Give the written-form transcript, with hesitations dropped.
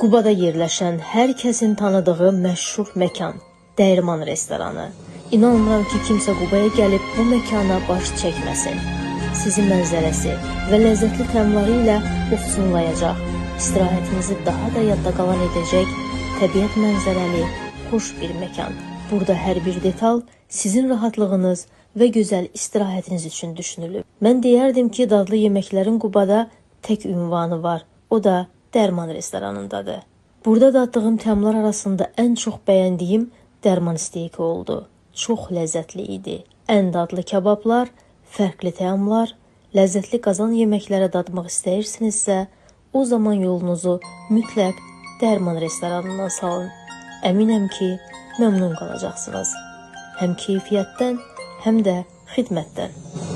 Qubada yerləşən hər kəsin tanıdığı məşhur məkan, Dəyirman restoranı. İnanmıram ki, kimsə Qubaya gəlib bu məkana baş çəkməsin. Sizi mənzərəsi və ləzzətli təmları ilə ofsunlayacaq, istirahətinizi daha da yadda qalan edəcək təbiət mənzərəli, xoş bir məkan. Burada hər bir detal sizin rahatlığınız və gözəl istirahətiniz üçün düşünülüb. Mən deyərdim ki, dadlı yeməklərin Qubada tək ünvanı var, o da Dərman restoranındadır. Burada daddığım təmlar arasında ən çox bəyəndiyim dərman steyki oldu. Çox ləzzətli idi. Ən dadlı kabablar, fərqli təamlar, ləzzətli qazan yeməklərə dadmaq istəyirsinizsə, o zaman yolunuzu mütləq Dərman restoranından salın. Əminəm ki, məmnun qalacaqsınız. Həm keyfiyyətdən, həm də xidmətdən.